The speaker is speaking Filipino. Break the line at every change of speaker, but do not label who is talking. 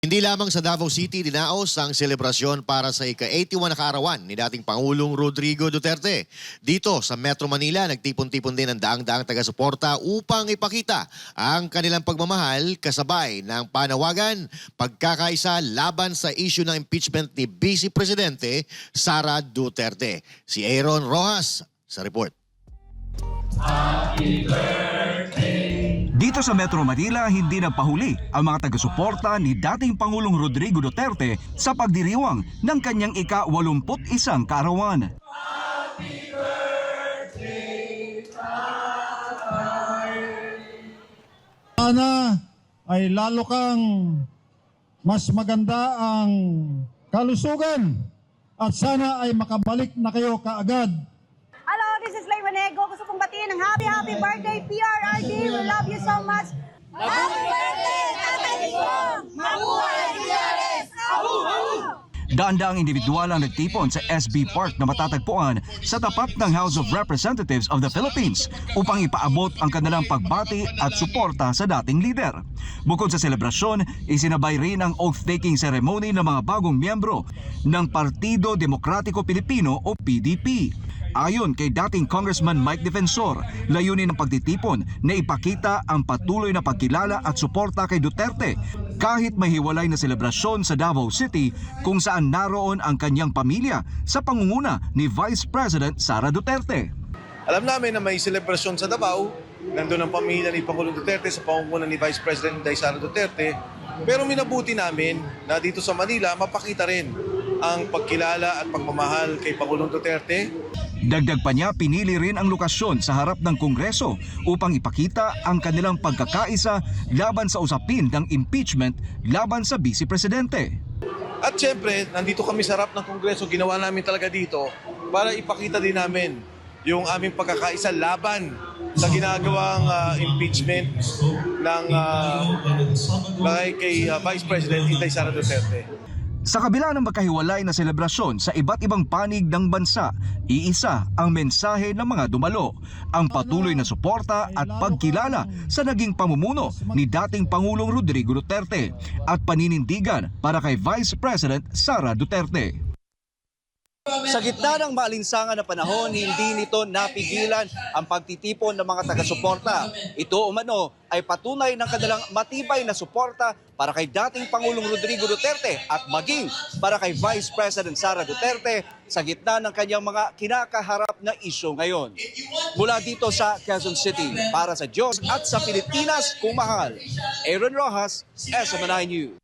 Hindi lamang sa Davao City dinaos ang selebrasyon para sa ika-81 na kaarawan ni dating Pangulong Rodrigo Duterte. Dito sa Metro Manila, nagtipon-tipon din ang daang-daang taga-suporta upang ipakita ang kanilang pagmamahal kasabay ng panawagan pagkakaisa laban sa issue ng impeachment ni Vice Presidente Sara Duterte. Si Aaron Rojas sa report.
Dito sa Metro Manila, hindi nagpahuli ang mga taga-suporta ni dating Pangulong Rodrigo Duterte sa pagdiriwang ng kanyang ika-81 kaarawan.
Sana ay lalo kang mas maganda ang kalusugan at sana ay makabalik na kayo kaagad.
Hello, this is Lay Wanego. Gusto kong batiin ng happy birthday, PRRD. We love you so much. Happy birthday, Tatay Digong! Mabuhay PRS!
Daan-daang individual ang nagtipon sa SB Park na matatagpuan sa tapat ng House of Representatives of the Philippines upang ipaabot ang kanilang pagbati at suporta sa dating lider. Bukod sa selebrasyon, isinabay rin ang oath-taking ceremony ng mga bagong miyembro ng Partido Demokratiko Pilipino o PDP. Ayon kay dating Congressman Mike Defensor, layunin ng pagtitipon na ipakita ang patuloy na pagkilala at suporta kay Duterte kahit may hiwalay na selebrasyon sa Davao City kung saan naroon ang kanyang pamilya sa pangunguna ni Vice President Sara Duterte.
Alam namin na may selebrasyon sa Davao, nandun ang pamilya ni Pangulong Duterte sa pangunguna ni Vice President Sara Duterte, pero minabuti namin na dito sa Manila mapakita rin ang pagkilala at pagmamahal kay Pangulong Duterte.
Dagdag pa niya, pinili rin ang lokasyon sa harap ng Kongreso upang ipakita ang kanilang pagkakaisa laban sa usapin ng impeachment laban sa Vice Presidente.
At syempre, nandito kami sa harap ng Kongreso, ginawa namin talaga dito para ipakita din namin yung aming pagkakaisa laban sa ginagawang impeachment ng kay Vice President Sara Duterte.
Sa kabila ng magkahiwalay na selebrasyon sa iba't ibang panig ng bansa, iisa ang mensahe ng mga dumalo, ang patuloy na suporta at pagkilala sa naging pamumuno ni dating Pangulong Rodrigo Duterte at paninindigan para kay Vice President Sara Duterte.
Sa gitna ng maalinsangan na panahon, hindi nito napigilan ang pagtitipon ng mga taga-suporta. Ito umano ay patunay ng kanilang matibay na suporta para kay dating Pangulong Rodrigo Duterte at maging para kay Vice President Sara Duterte sa gitna ng kanyang mga kinakaharap na isyu ngayon. Mula dito sa Quezon City, para sa Diyos at sa Pilipinas kung mahal, Aaron Rojas, SMNI News.